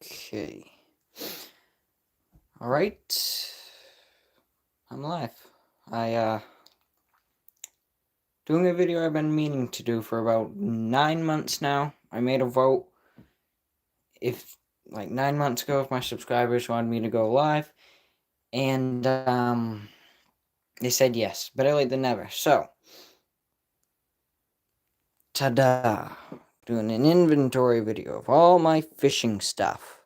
Okay. Alright. I'm live. Doing a video I've been meaning to do for about 9 months now. I made a vote like 9 months ago if my subscribers wanted me to go live. And, they said yes. Better late than never. So, ta-da. Doing an inventory video of all my fishing stuff.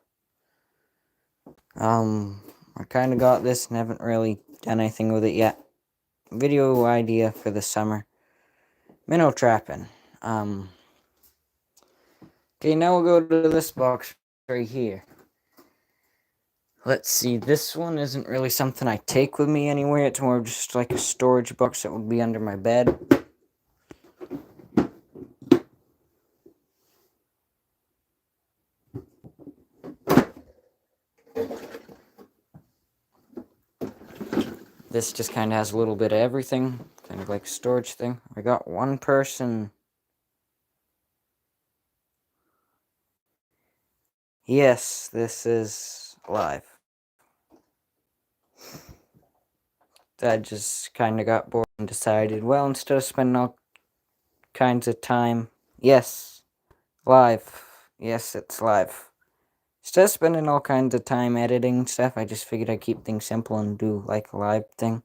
I kind of got this and haven't really done anything with it yet. Video idea for the summer. Minnow trapping. Okay, now we'll go to this box right here. Let's see, this one isn't really something I take with me anywhere. It's more just like a storage box that would be under my bed. This just kind of has a little bit of everything, kind of like a storage thing. I got one person. Yes, this is live. I just kind of got bored and decided, well, instead of spending all kinds of time, yes, live. Yes, it's live. Instead of spending all kinds of time editing stuff, I just figured I'd keep things simple and do like a live thing.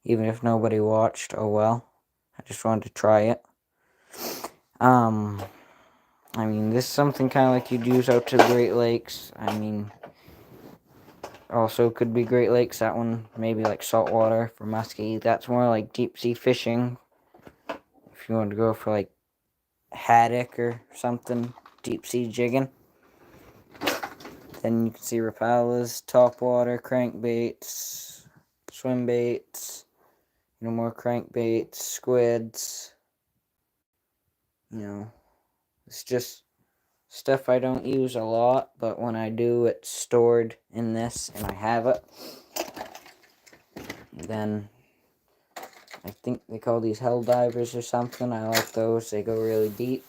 Even if nobody watched, oh well. I just wanted to try it. I mean, this is something kind of like you'd use out to the Great Lakes. I mean, also could be Great Lakes. That one, maybe like saltwater for muskie. That's more like deep sea fishing. If you want to go for like haddock or something, deep sea jigging. Then you can see Rapalas, topwater, crankbaits, swim baits, more crankbaits, squids. It's just stuff I don't use a lot, but when I do, it's stored in this and I have it. Then I think they call these hell divers or something. I like those. They go really deep.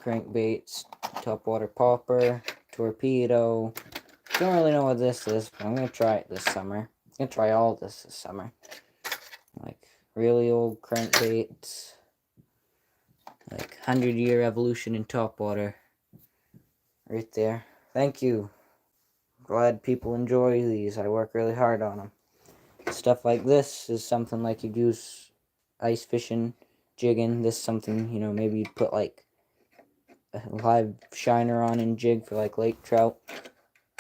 Crankbaits, topwater popper, torpedo. Don't really know what this is, but I'm going to try it this summer. I'm going to try all this summer. Like really old crankbaits. Like 100-year evolution in topwater. Right there. Thank you. Glad people enjoy these. I work really hard on them. Stuff like this is something like you'd use ice fishing, jigging. This is something, maybe you'd put like a live shiner on and jig for like lake trout.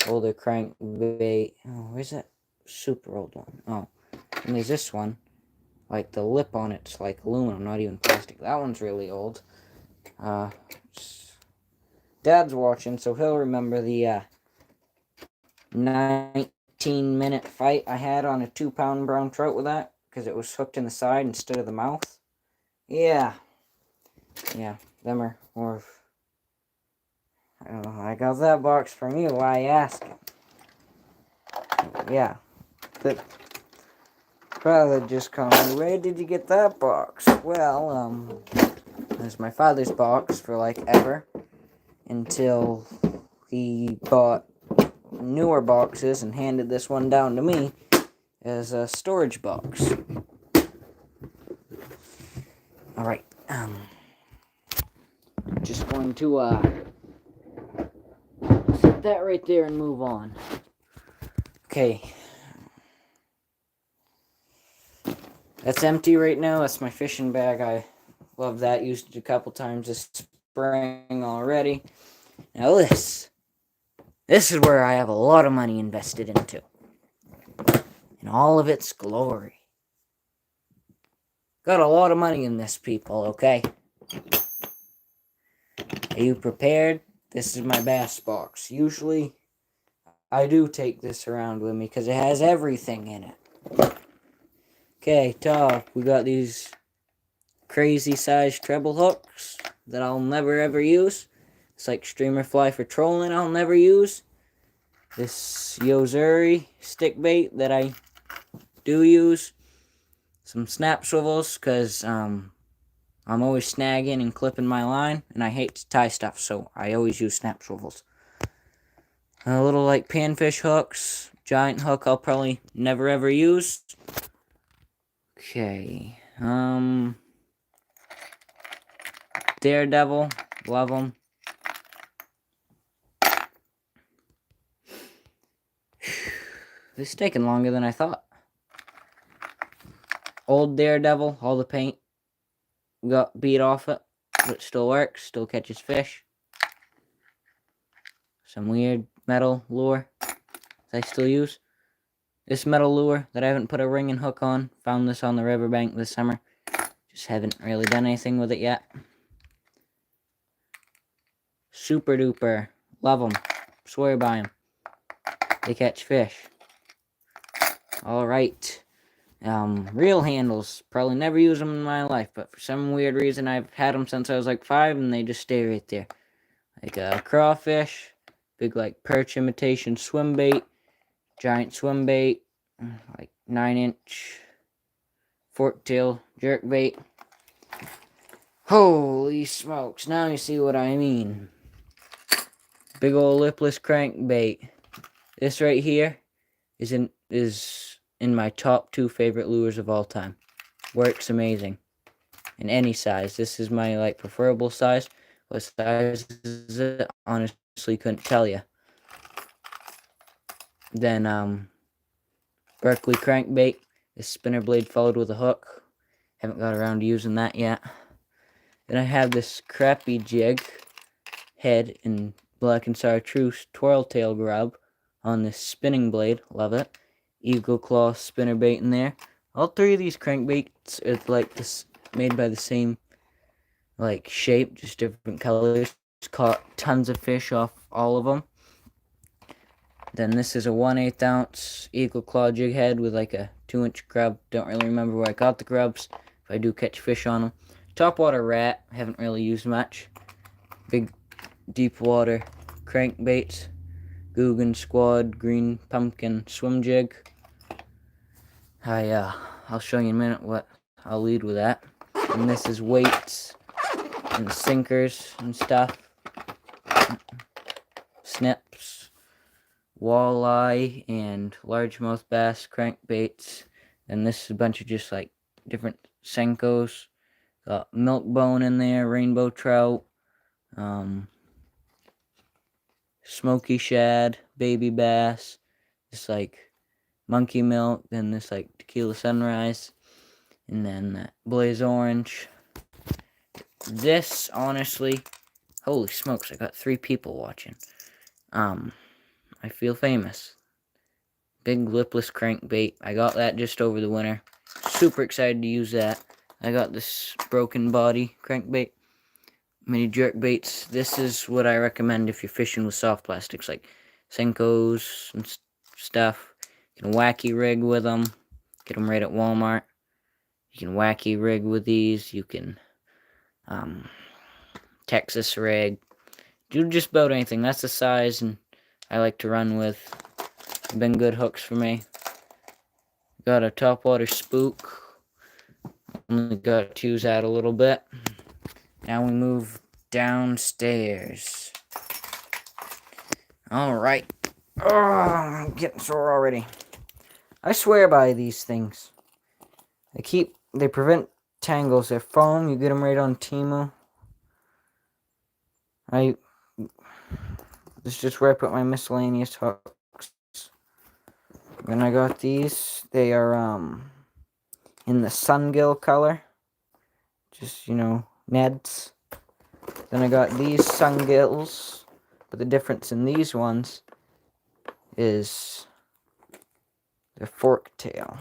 Older crankbait. Oh, where's that super old one? Oh, and there's this one. Like the lip on it's like aluminum, not even plastic. That one's really old. Dad's watching, so he'll remember the 19-minute fight I had on a 2-pound brown trout with that, because it was hooked in the side instead of the mouth. Yeah, them are more. I don't know. I got that box from you. Why ask? Yeah, but father just called me. Where did you get that box? Well, it's my father's box for like ever, until he bought newer boxes and handed this one down to me as a storage box. Alright, just going to set that right there and move on. Okay. That's empty right now. That's my fishing bag. I love that. Used it a couple times this spring already. Now this is where I have a lot of money invested into. In all of its glory. Got a lot of money in this, people, okay? Are you prepared? This is my bass box. Usually, I do take this around with me because it has everything in it. Okay, top, we got these crazy sized treble hooks that I'll never ever use. It's like streamer fly for trolling I'll never use. This Yo-Zuri stick bait that I do use. Some snap swivels because I'm always snagging and clipping my line, and I hate to tie stuff, so I always use snap swivels. A little like panfish hooks. Giant hook I'll probably never ever use. Okay. Daredevil. Love them. This is taking longer than I thought. Old Daredevil. All the paint got beat off it. But it still works. Still catches fish. Some weird metal lure that I still use. This metal lure that I haven't put a ring and hook on. Found this on the riverbank this summer. Just haven't really done anything with it yet. Super duper. Love them. Swear by them. They catch fish. Alright. Reel handles. Probably never use them in my life, but for some weird reason I've had them since I was like 5 and they just stay right there. Like a crawfish. Big like perch imitation swim bait. Giant swim bait. Like 9-inch fork tail jerk bait. Holy smokes, now you see what I mean. Big old lipless crankbait. This right here is in my top 2 favorite lures of all time. Works amazing. In any size. This is my like preferable size. What size is it? Honestly couldn't tell you. Then Berkeley crankbait. This spinner blade followed with a hook. Haven't got around to using that yet. Then I have this crappy jig head in Black and Chartreuse twirl tail grub on this spinning blade. Love it. Eagle claw spinner bait in there. All 3 of these crankbaits are like this, made by the same like shape, just different colors. Caught tons of fish off all of them. Then this is a 1/8 ounce Eagle claw jig head with like a 2-inch grub. Don't really remember where I got the grubs. If I do catch fish on them. Topwater rat, haven't really used much. Big deep water crankbaits. Googan Squad green pumpkin swim jig. I'll show you in a minute what I'll lead with that. And this is weights and sinkers and stuff. Snips, walleye, and largemouth bass crankbaits. And this is a bunch of just like different Senkos. Got milk bone in there, rainbow trout, smoky shad, baby bass, this like monkey milk, then this like tequila sunrise, and then that blaze orange. This, honestly, holy smokes, I got 3 people watching. I feel famous. Big lipless crankbait. I got that just over the winter. Super excited to use that. I got this broken body crankbait. Mini jerk baits. This is what I recommend if you're fishing with soft plastics like Senkos and stuff. You can wacky rig with them. Get them right at Walmart. You can wacky rig with these. You can Texas rig. Do just about anything. That's the size and I like to run with. Been good hooks for me. Got a topwater spook. Only got to use that a little bit. Now we move downstairs. Alright. Oh, I'm getting sore already. I swear by these things. They prevent tangles. They're foam. You get them right on Temu. This is just where I put my miscellaneous hooks. Then I got these. They are, in the Sungill color. Just, Neds. Then I got these Sungills. But the difference in these ones is the fork tail.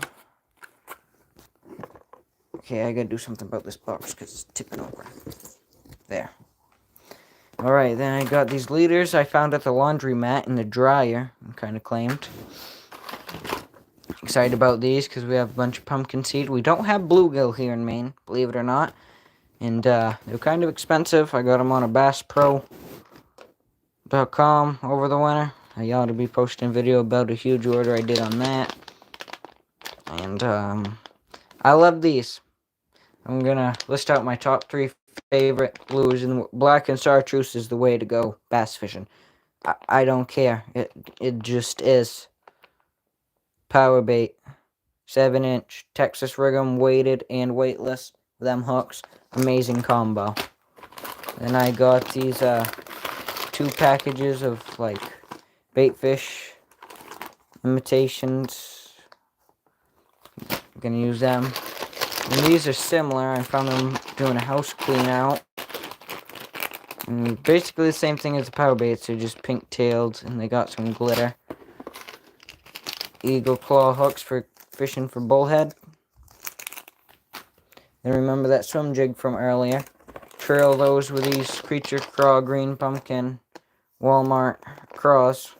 Okay, I gotta do something about this box because it's tipping over. There. Alright, then I got these leaders I found at the laundromat in the dryer. I'm kind of claimed. Excited about these because we have a bunch of pumpkin seed. We don't have bluegill here in Maine, believe it or not. And they're kind of expensive. I got them on a BassPro.com over the winter. I ought to be posting a video about a huge order I did on that. And I love these. I'm gonna list out my top 3 favorite lures, and black and chartreuse is the way to go bass fishing. I don't care. It just is. Power bait, 7-inch Texas Rig'em, weighted and weightless. Them hooks, amazing combo. Then I got these 2 packages of like bait fish imitations. I'm gonna use them. And these are similar. I found them doing a house clean out. And basically the same thing as the power baits. They're just pink tailed and they got some glitter. Eagle claw hooks for fishing for bullhead. And remember that swim jig from earlier. Trail those with these Creature Craw Green Pumpkin Walmart craws.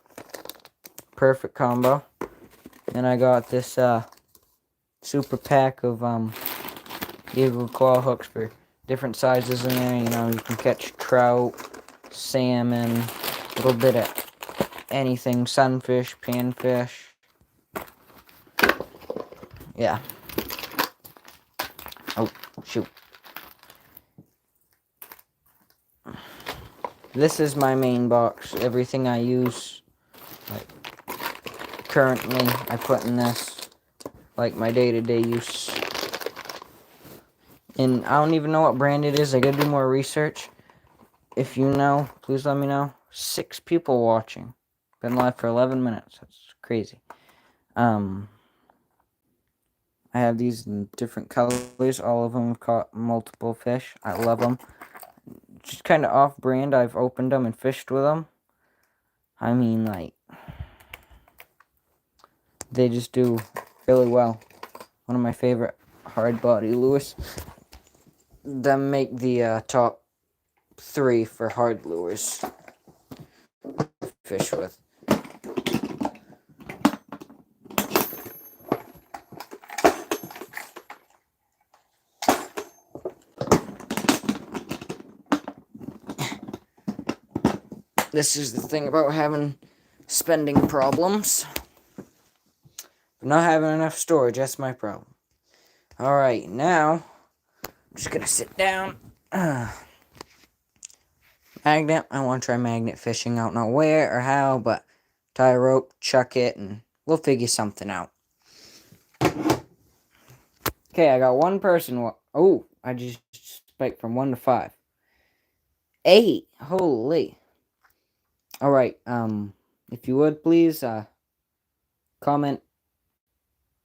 Perfect combo. And I got this super pack of Eagle claw hooks for different sizes in there. You know, you can catch trout, salmon, a little bit of anything, sunfish, panfish. Yeah. Oh, shoot. This is my main box. Everything I use, like, currently, I put in this, like, my day-to-day use. And I don't even know what brand it is. I gotta do more research. If you know, please let me know. 6 people watching. Been live for 11 minutes. That's crazy. I have these in different colors. All of them have caught multiple fish. I love them. Just kind of off-brand. I've opened them and fished with them. I mean, like, they just do really well. One of my favorite hard body lures. Them make the top 3 for hard lures to fish with. This is the thing about spending problems. Not having enough storage, that's my problem. Alright, now, I'm just gonna sit down. Magnet, I want to try magnet fishing. I don't know where or how, but tie a rope, chuck it, and we'll figure something out. Okay, I got one person. Oh, I just spiked from 1 to 5. 8, holy. Alright, if you would please, comment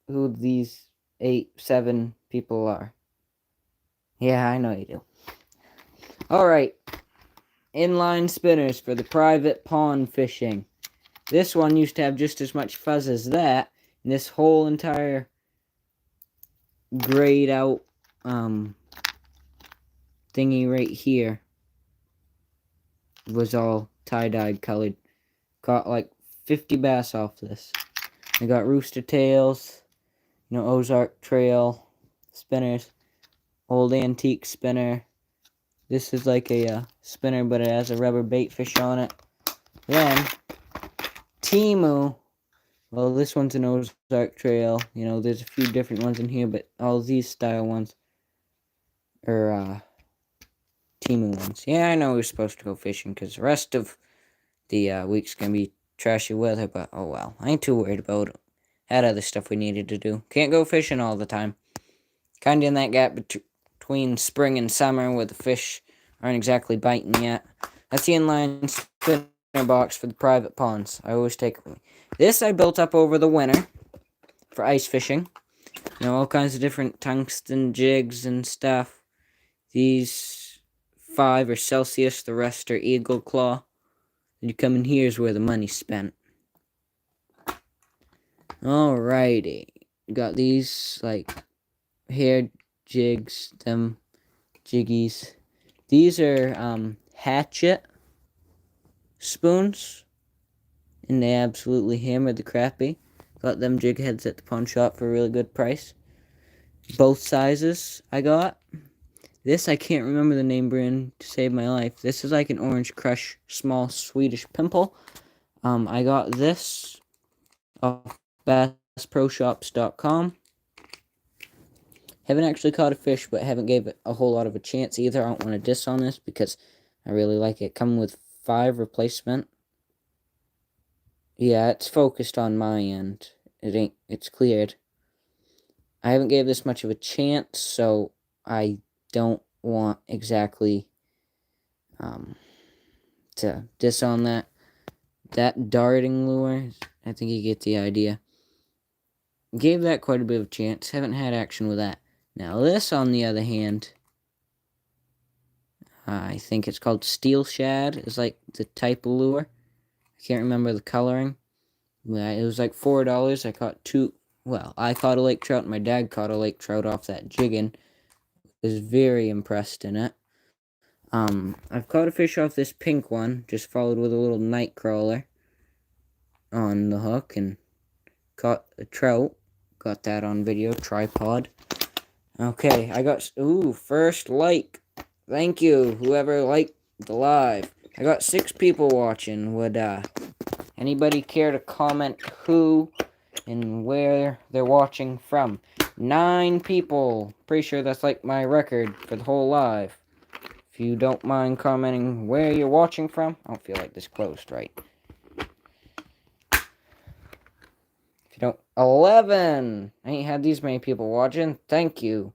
who these 7 people are. Yeah, I know you do. Alright, inline spinners for the private pond fishing. This one used to have just as much fuzz as that, and this whole entire grayed out, thingy right here was all tie-dyed colored. Caught like 50 bass off this. I got rooster tails, Ozark Trail spinners, old antique spinner. This is like a spinner, but it has a rubber bait fish on it. Then, Temu. Well, this one's an Ozark Trail. There's a few different ones in here, but all these style ones are Temu ones. Yeah, I know we're supposed to go fishing because the rest of the week's going to be trashy weather, but oh well. I ain't too worried about it. Had other stuff we needed to do. Can't go fishing all the time. Kind of in that gap between spring and summer where the fish aren't exactly biting yet. That's the inline spinner box for the private ponds. I always take it with me. This I built up over the winter for ice fishing. All kinds of different tungsten jigs and stuff. These 5 are Celsius, the rest are Eagle Claw. And you come in here is where the money's spent. Alrighty. Got these, like, hair jigs, them jiggies. These are, hatchet spoons. And they absolutely hammered the crappie. Got them jig heads at the pawn shop for a really good price. Both sizes I got. This, I can't remember the name brand to save my life. This is like an Orange Crush small Swedish pimple. I got this off BassProShops.com. Haven't actually caught a fish, but haven't gave it a whole lot of a chance either. I don't want to diss on this because I really like it. Coming with 5 replacement. Yeah, it's focused on my end. It's cleared. I haven't gave this much of a chance, so I don't want exactly to diss on that. That darting lure, I think you get the idea. Gave that quite a bit of a chance. Haven't had action with that. Now this, on the other hand, I think it's called steel shad. Is like the type of lure. I can't remember the coloring. It was like $4. I caught 2. Well, I caught a lake trout, and my dad caught a lake trout off that jigging. Was very impressed in it. I've caught a fish off this pink one, just followed with a little night crawler on the hook, and caught a trout. Got that on video, tripod. Okay, I got, first like. Thank you, whoever liked the live. I got 6 people watching. Would, anybody care to comment who and where they're watching from? 9 people. Pretty sure that's like my record for the whole live. If you don't mind commenting where you're watching from. I don't feel like this closed right. If you don't... 11! I ain't had these many people watching. Thank you.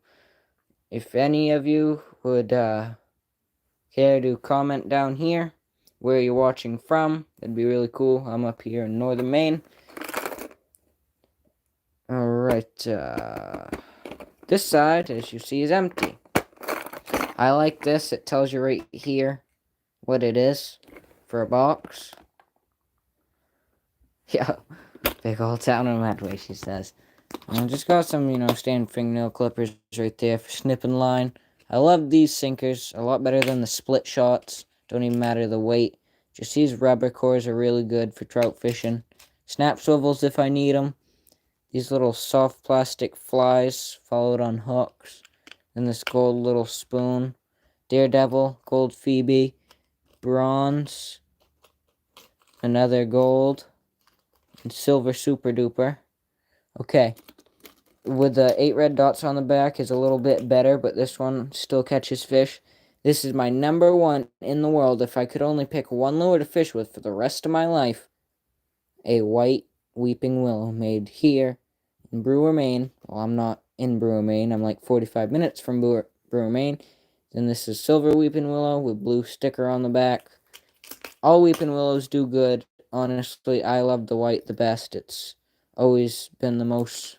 If any of you would care to comment down here where you're watching from, that'd be really cool. I'm up here in northern Maine. Alright, this side, as you see, is empty. I like this. It tells you right here what it is for a box. Yeah, big old town of Medway, she says. I just got some, standard fingernail clippers right there for snipping line. I love these sinkers. A lot better than the split shots. Don't even matter the weight. Just these rubber cores are really good for trout fishing. Snap swivels if I need them. These little soft plastic flies followed on hooks. And this gold little spoon. Daredevil, gold Phoebe, bronze, another gold, and silver super duper. Okay. With the 8 red dots on the back is a little bit better, but this one still catches fish. This is my number 1 in the world. If I could only pick one lure to fish with for the rest of my life, a white weeping willow made here in Brewer, Maine. Well, I'm not in Brewer, Maine. I'm like 45 minutes from Brewer, Maine. Then this is silver weeping willow with blue sticker on the back. All weeping willows do good. Honestly, I love the white the best. It's always been the most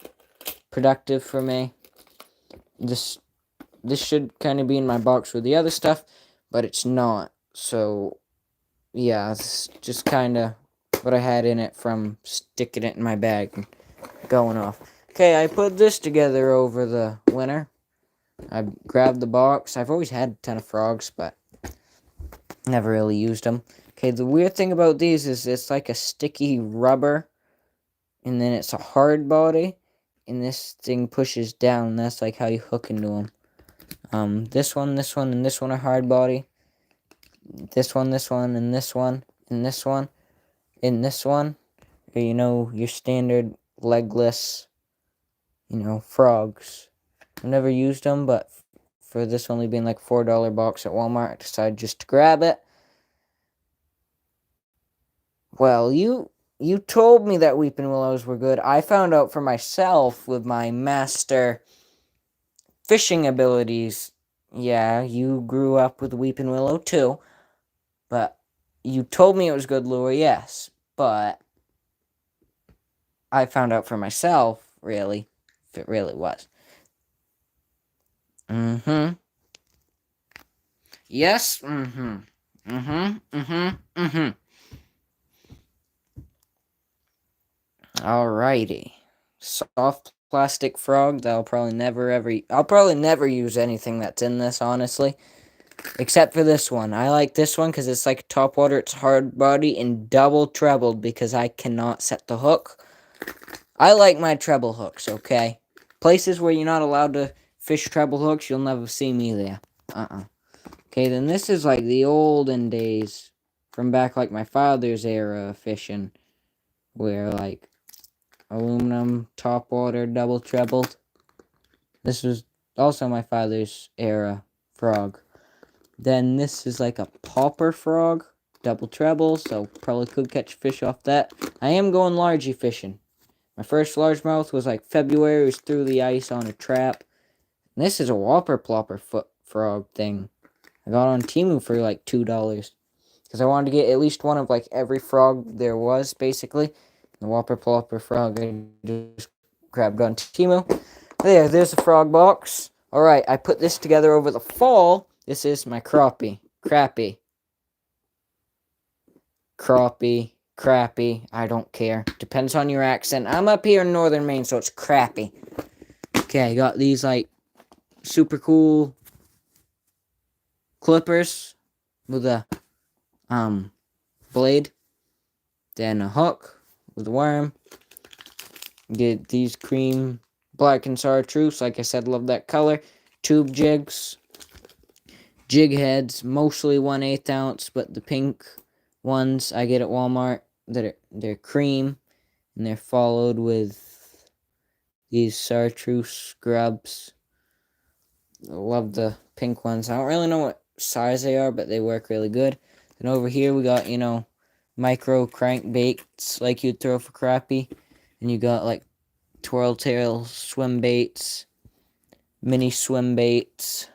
productive for me. This should kind of be in my box with the other stuff, but it's not. So, yeah, it's just kind of what I had in it from sticking it in my bag and going off. Okay, I put this together over the winter. I grabbed the box. I've always had a ton of frogs, but never really used them. Okay, the weird thing about these is it's like a sticky rubber, and then it's a hard body, and this thing pushes down. That's like how you hook into them. This one, and this one are hard body. This one, and this one, and this one, and this one. Your standard legless, frogs. I've never used them, but for this only being like $4 box at Walmart, I decided just to grab it. Well, you told me that weeping willows were good. I found out for myself with my master fishing abilities. Yeah, you grew up with weeping willow too, but you told me it was good lure, yes, but I found out for myself, really, if it really was. Yes, Alrighty. Soft plastic frog. I'll probably never use anything that's in this, honestly. Except for this one. I like this one because it's like topwater. It's hard body and double trebled because I cannot set the hook. I like my treble hooks, okay? Places where you're not allowed to fish treble hooks, you'll never see me there. Okay, then this is like the olden days from back like my father's era of fishing. Where like aluminum, topwater, double trebled. This was Also my father's era frog. Then this is like a popper frog. Double treble, so probably could catch fish off that. I am going largie fishing. My first largemouth was like February. It was through the ice on a trap. And this is a whopper plopper foot frog thing. I got on Temu for like $2. Because I wanted to get at least one of like every frog there was, basically. The whopper plopper frog I just grabbed on Temu. There's the frog box. Alright, I put this together over the fall. This is my crappie. Crappie, I don't care. Depends on your accent. I'm up here in northern Maine, so it's crappie. Okay, I got these, like, super cool clippers with a, blade. Then a hook with a worm. Get these cream black and chartreuse. Like I said, love that color. Tube jigs. Jig heads, mostly 1/8 ounce, but the pink ones I get at Walmart, they're cream, and they're followed with these chartreuse scrubs. I love the pink ones. I don't really know what size they are, but they work really good. And over here we got, micro crankbaits like you'd throw for crappie. And you got like twirl tail swim baits, mini swim baits,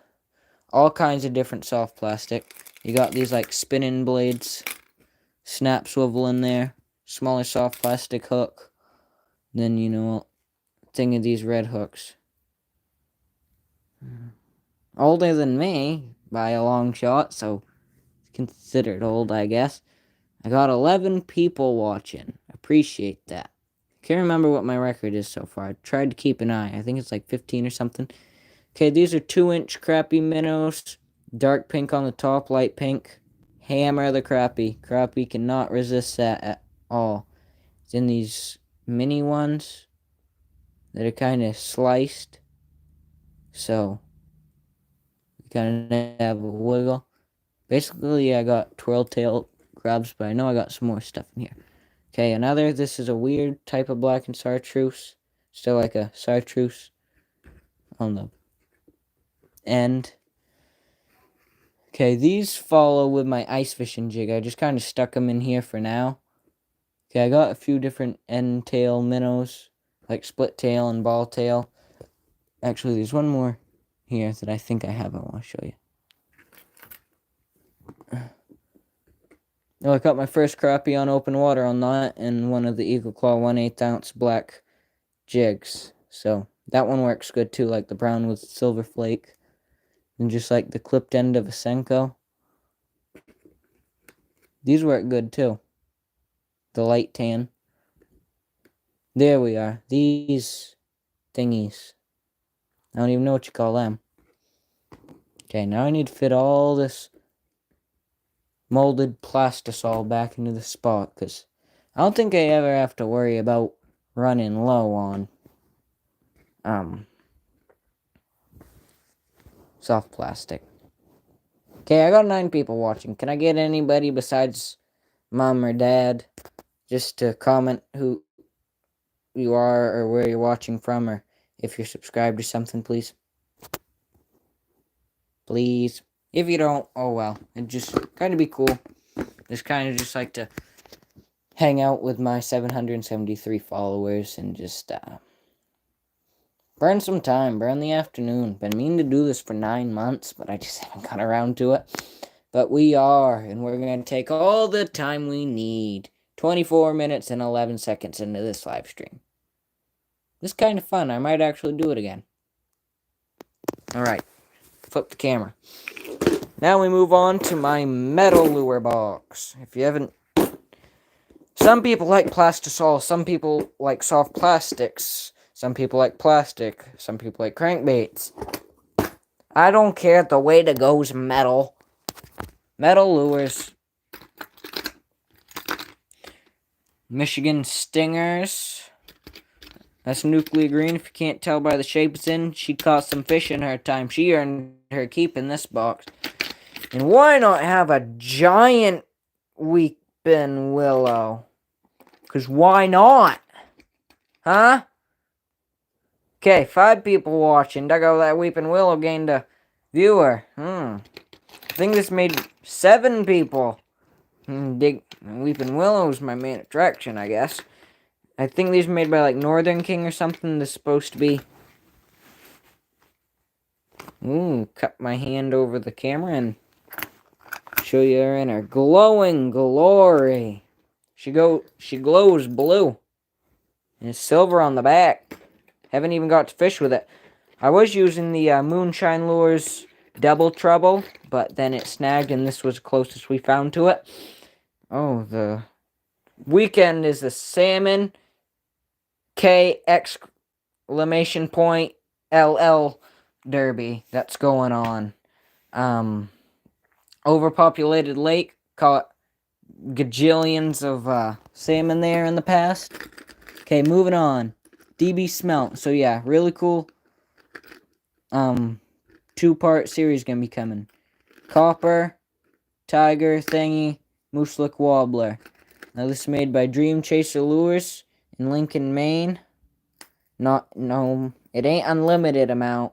all kinds of different soft plastic. You got these like spinning blades, snap swivel in there, smaller soft plastic hook. Then, thing of these red hooks. Older than me by a long shot, so considered old, I guess. I got 11 people watching. Appreciate that. Can't remember what my record is so far. I tried to keep an eye. I think it's like 15 or something. Okay, these are 2-inch crappie minnows. Dark pink on the top, light pink. Hammer the crappie. Crappie cannot resist that at all. It's in these mini ones that are kind of sliced. So, you kind of have a wiggle. Basically, I got twirl tail grabs, but I know I got some more stuff in here. Okay, this is a weird type of black and chartreuse. Still like a chartreuse on the end. Okay, these follow with my ice fishing jig. I just kind of stuck them in here for now. Okay, I got a few different end tail minnows, like split tail and ball tail. Actually, there's one more here that I think I have. I want to show you. Oh, I caught my first crappie on open water on that and one of the Eagle Claw 1/8 ounce black jigs. So that one works good too, like the brown with silver flake. And just like the clipped end of a Senko. These work good too. The light tan. There we are. These thingies. I don't even know what you call them. Okay, now I need to fit all this molded plastisol back into the spot, because I don't think I ever have to worry about running low on soft plastic. Okay, I got 9 people watching. Can I get anybody besides mom or dad just to comment who you are or where you're watching from, or if you're subscribed or something, please? Please. If you don't, oh well. It just kind of be cool. Just kind of just like to hang out with my 773 followers and just burn some time, burn the afternoon. Been meaning to do this for 9 months, but I just haven't got around to it. But we are, and we're going to take all the time we need. 24 minutes and 11 seconds into this live stream. This is kind of fun. I might actually do it again. Alright. Flip the camera. Now we move on to my metal lure box. If you haven't... Some people like plastisol. Some people like soft plastics. Some people like plastic. Some people like crankbaits. I don't care. The way to go is metal. Metal lures. Michigan Stingers. That's nuclear green. If you can't tell by the shape it's in, she caught some fish in her time. She earned her keep in this box. And why not have a giant weeping willow? Because why not? Huh? Okay, 5 people watching. Dug out that Weeping Willow gained a viewer. I think this made 7 people. Weeping Willow's my main attraction, I guess. I think these were made by like Northern King or something. This is supposed to be. Cut my hand over the camera and show you her in her glowing glory. She glows blue. And it's silver on the back. Haven't even got to fish with it. I was using the Moonshine Lures Double Trouble, but then it snagged and this was the closest we found to it. Oh, the weekend is the Salmon K exclamation point LL Derby that's going on. Overpopulated lake, caught gajillions of salmon there in the past. Okay, moving on. DB Smelt. So yeah, really cool 2-part series gonna be coming. Copper, Tiger Thingy, Mooselook Wobbler. Now this is made by Dream Chaser Lures in Lincoln, Maine. No, it ain't unlimited amount.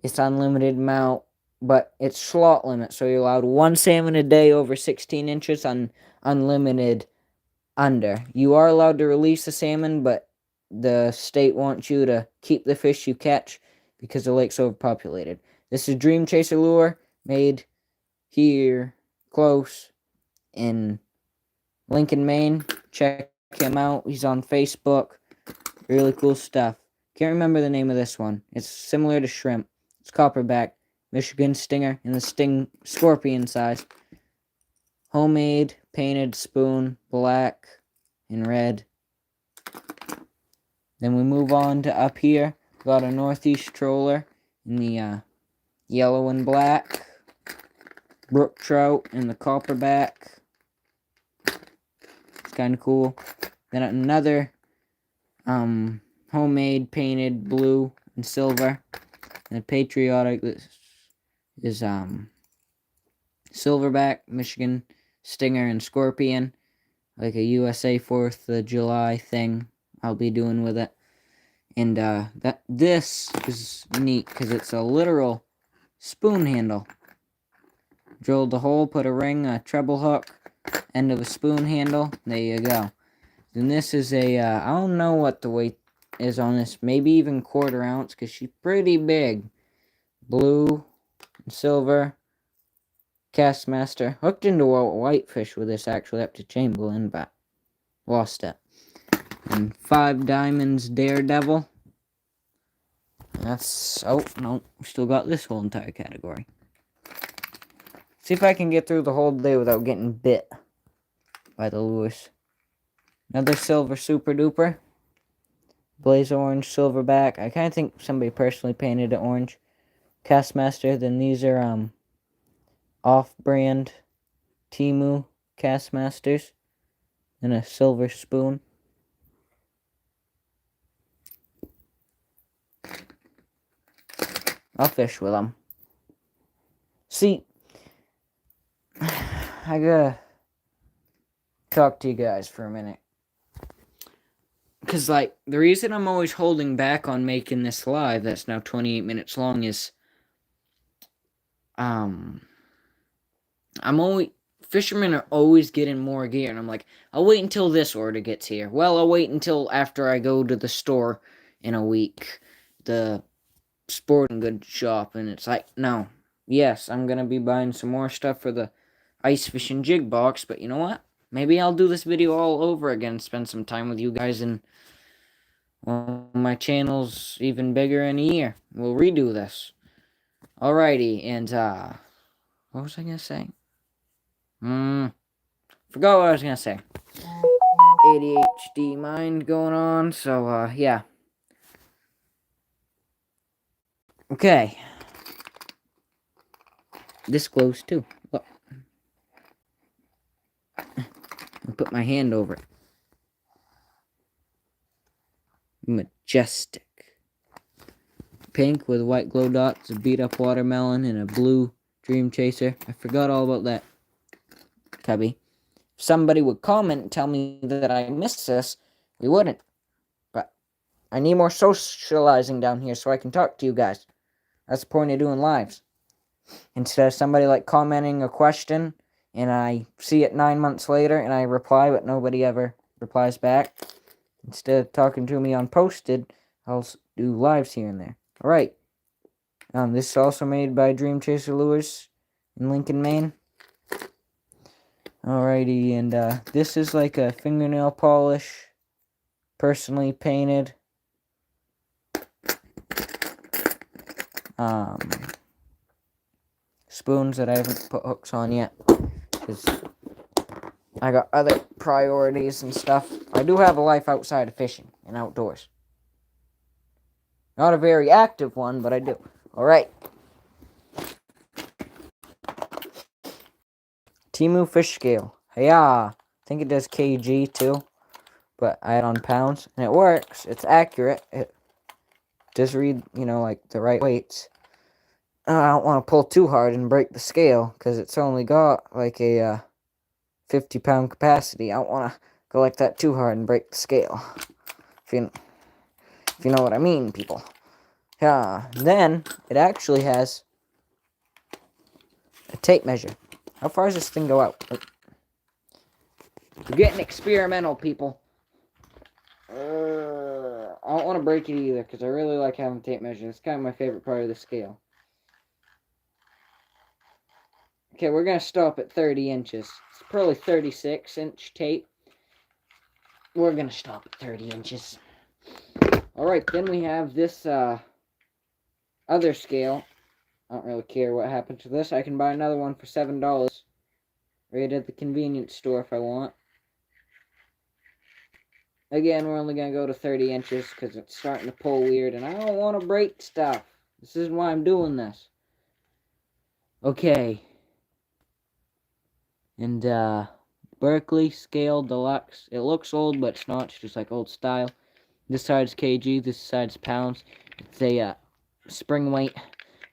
It's unlimited amount, but it's slot limit. So you're allowed 1 salmon a day over 16 inches on unlimited under. You are allowed to release a salmon, but the state wants you to keep the fish you catch because the lake's overpopulated. This is Dream Chaser Lure, made here, close, in Lincoln, Maine. Check him out. He's on Facebook. Really cool stuff. Can't remember the name of this one. It's similar to shrimp. It's copperback, Michigan stinger, in the sting scorpion size. Homemade, painted spoon, black and red. Then we move on to up here. Got a Northeast troller in the yellow and black. Brook trout in the copperback. It's kind of cool. Then another homemade painted blue and silver. And a patriotic that is silverback, Michigan stinger and scorpion. Like a USA 4th of July thing I'll be doing with it. And this is neat because it's a literal spoon handle. Drilled the hole, put a ring, a treble hook, end of a spoon handle. There you go. Then this is a, I don't know what the weight is on this. Maybe even 1/4 ounce because she's pretty big. Blue and silver. Castmaster. Hooked into a whitefish with this actually up to Chamberlain, but lost it. And 5 Diamonds Daredevil. That's, oh, no, we still got this whole entire category. See if I can get through the whole day without getting bit by the lures. Another silver super duper. Blaze orange silverback. I kind of think somebody personally painted it orange. Castmaster. Then these are off-brand Temu Castmasters. And a silver spoon. I'll fish with them. See, I gotta talk to you guys for a minute. Because, like, the reason I'm always holding back on making this live, that's now 28 minutes long, is, fishermen are always getting more gear, and I'm like, I'll wait until this order gets here. Well, I'll wait until after I go to the store in a week, the sporting goods shop, and it's like, no. Yes, I'm gonna be buying some more stuff for the ice fishing jig box, but you know what? Maybe I'll do this video all over again, spend some time with you guys, and well, my channel's even bigger in a year. We'll redo this. Alrighty, and what was I gonna say? Forgot what I was gonna say. ADHD mind going on, so yeah. Okay. This glows too. Look. I'll put my hand over it. Majestic. Pink with white glow dots, a beat up watermelon, and a blue Dream Chaser. I forgot all about that cubby. If somebody would comment and tell me that I missed this, we wouldn't. But I need more socializing down here so I can talk to you guys. That's the point of doing lives. Instead of somebody like commenting a question and I see it 9 months later and I reply but nobody ever replies back. Instead of talking to me on posted, I'll do lives here and there. Alright. This is also made by Dream Chaser Lures in Lincoln, Maine. Alrighty, and this is like a fingernail polish, personally painted. Spoons that I haven't put hooks on yet, because I got other priorities and stuff. I do have a life outside of fishing and outdoors. Not a very active one, but I do. Alright. Temu fish scale. Yeah. I think it does kg too, but I had on pounds, and it works. It's accurate. It does read, like the right weights. I don't want to pull too hard and break the scale, because it's only got like a 50-pound capacity. I don't want to go like that too hard and break the scale. If you know what I mean, people. Yeah. Then it actually has a tape measure. How far does this thing go out? We're getting experimental, people. I don't want to break it either, because I really like having tape measure. It's kind of my favorite part of the scale. Okay, we're going to stop at 30 inches. It's probably 36-inch tape. We're going to stop at 30 inches. Alright, then we have this other scale. I don't really care what happened to this. I can buy another one for $7. Right at the convenience store if I want. Again, we're only going to go to 30 inches because it's starting to pull weird. And I don't want to break stuff. This is why I'm doing this. Okay. And, Berkeley Scale Deluxe. It looks old, but it's not. It's just like old style. This side's kg. This side's pounds. It's a, spring weight.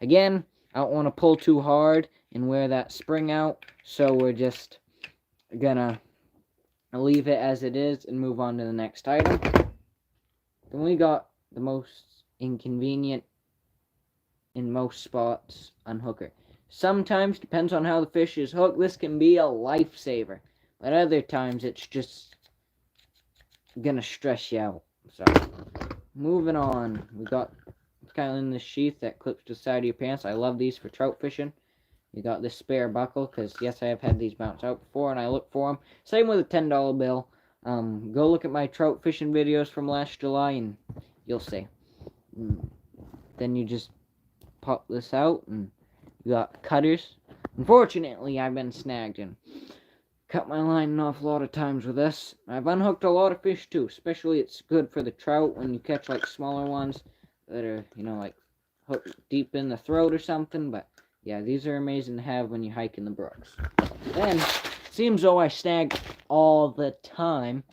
Again, I don't want to pull too hard and wear that spring out. So we're just gonna leave it as it is and move on to the next item. Then we got the most inconvenient in most spots unhooker. Sometimes, depends on how the fish is hooked, this can be a lifesaver. But other times, it's just gonna stress you out. So, moving on. We got kind of in this sheath that clips to the side of your pants. I love these for trout fishing. You got this spare buckle, because yes, I have had these bounce out before, and I look for them. Same with a $10 bill. Go look at my trout fishing videos from last July, and you'll see. Then you just pop this out, and you got cutters. Unfortunately, I've been snagged and cut my line an awful lot of times with this. I've unhooked a lot of fish, too. Especially, it's good for the trout when you catch, like, smaller ones that are, like, hooked deep in the throat or something, but yeah, these are amazing to have when you hike in the brooks. Then, seems though I snag all the time,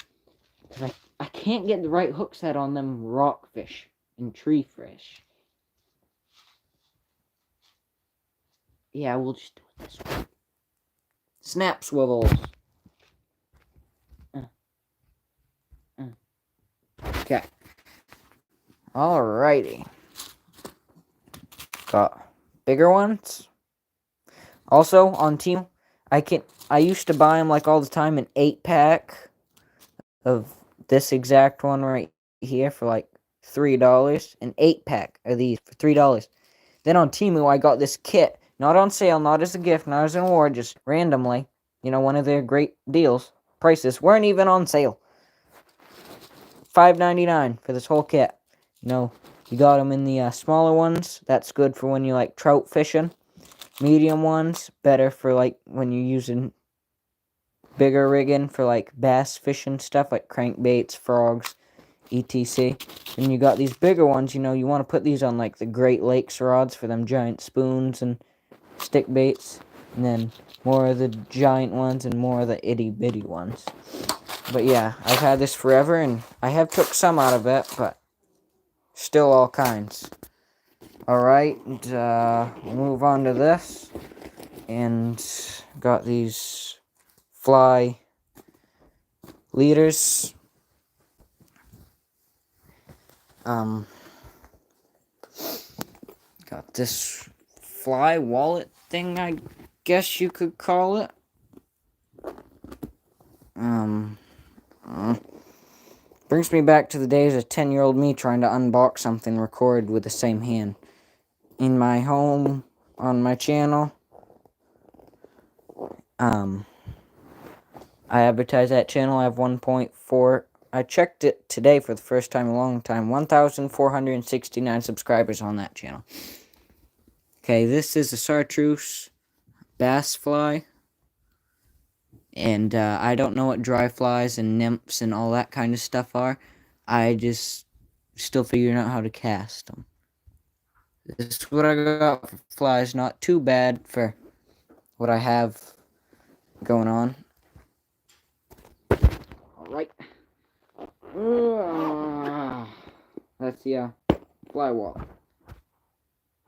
because I can't get the right hook set on them rockfish and tree fish. Yeah, we'll just do it this way. Snap swivels. Okay. Alrighty. Got bigger ones. Also, on Temu, I used to buy them like all the time, an 8-pack of this exact one right here for like $3. An 8-pack of these for $3. Then on Temu, I got this kit, not on sale, not as a gift, not as an award, just randomly. One of their great deals. Prices weren't even on sale. $5.99 for this whole kit. You got them in the smaller ones. That's good for when you like trout fishing. Medium ones, better for like when you're using bigger rigging for like bass fishing stuff, like crankbaits, frogs, etc. And you got these bigger ones, you want to put these on like the Great Lakes rods for them giant spoons and stick baits. And then more of the giant ones and more of the itty bitty ones. But yeah, I've had this forever and I have took some out of it, but still all kinds. Alright, we'll move on to this. And got these fly leaders. Got this fly wallet thing, I guess you could call it. Brings me back to the days of 10-year-old me trying to unbox something recorded with the same hand. In my home, on my channel, I advertise that channel. I have 1.4. I checked it today for the first time in a long time. 1,469 subscribers on that channel. Okay, this is a chartreuse bass fly. And I don't know what dry flies and nymphs and all that kind of stuff are. I just still figuring out how to cast them. This is what I got for flies. Not too bad for what I have going on. Alright. That's the fly wall.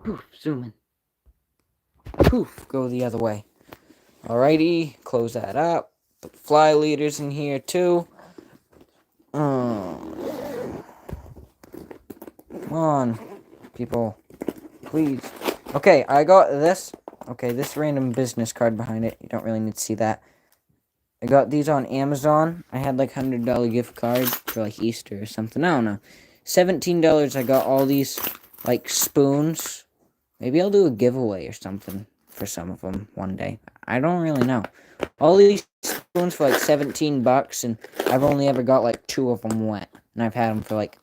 Poof, zoom in. Poof, go the other way. Alrighty, close that up. Put fly leaders in here too. Come on, people. Please. Okay, I got this. Okay, this random business card behind it. You don't really need to see that. I got these on Amazon. I had like $100 gift card for like Easter or something. I don't know. $17. I got all these like spoons. Maybe I'll do a giveaway or something for some of them one day. I don't really know. All these spoons for like 17 bucks, and I've only ever got like 2 of them wet. And I've had them for like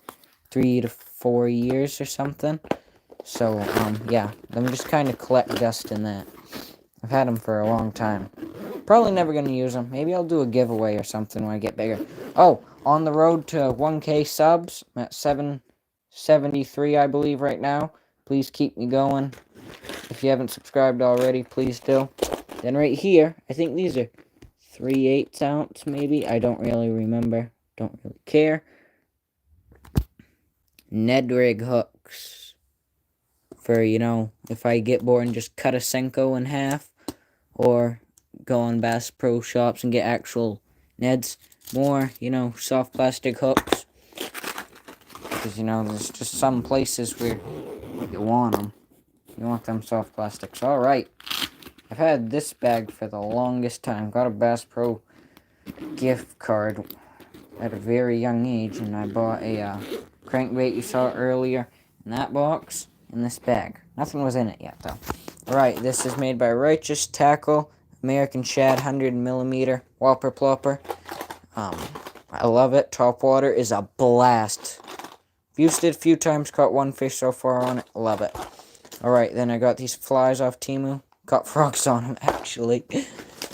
3 to 4 years or something. So, yeah. I'm just kind of collect dust in that. I've had them for a long time. Probably never going to use them. Maybe I'll do a giveaway or something when I get bigger. Oh, on the road to 1K subs. I'm at 773, I believe, right now. Please keep me going. If you haven't subscribed already, please do. Then right here, I think these are 3/8 ounce, maybe. I don't really remember. Don't really care. Ned rig hooks. For, you know, if I get bored and just cut a Senko in half. Or go on Bass Pro Shops and get actual Neds. More, you know, soft plastic hooks. Because, you know, there's just some places where you want them. You want them soft plastics. Alright. I've had this bag for the longest time. Got a Bass Pro gift card at a very young age. And I bought a crankbait you saw earlier in that box. In this bag. Nothing was in it yet, though. Alright, this is made by Righteous Tackle. American Shad 100mm Whopper Plopper. I love it. Top water is a blast. Used it a few times, caught one fish so far on it. Love it. Alright, then I got these flies off Temu. Caught frogs on them, actually.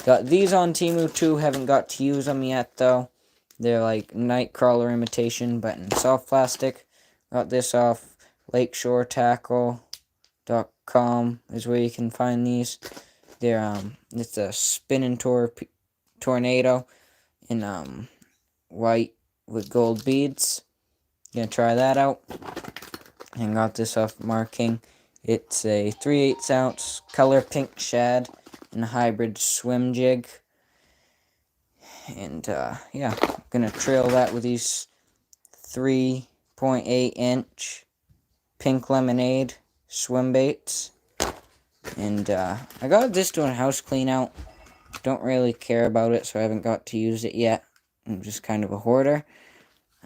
Got these on Temu, too. Haven't got to use them yet, though. They're like Nightcrawler imitation, but in soft plastic. Got this off LakeshoreTackle.com is where you can find these. They're, it's a spinning tornado in, white with gold beads. Gonna try that out. And got this off Marking. It's a 3/8 ounce color pink shad and a hybrid swim jig. And, yeah, gonna trail that with these 3.8 inch pink lemonade swim baits. And, I got this doing a house clean out. Don't really care about it, so I haven't got to use it yet. I'm just kind of a hoarder.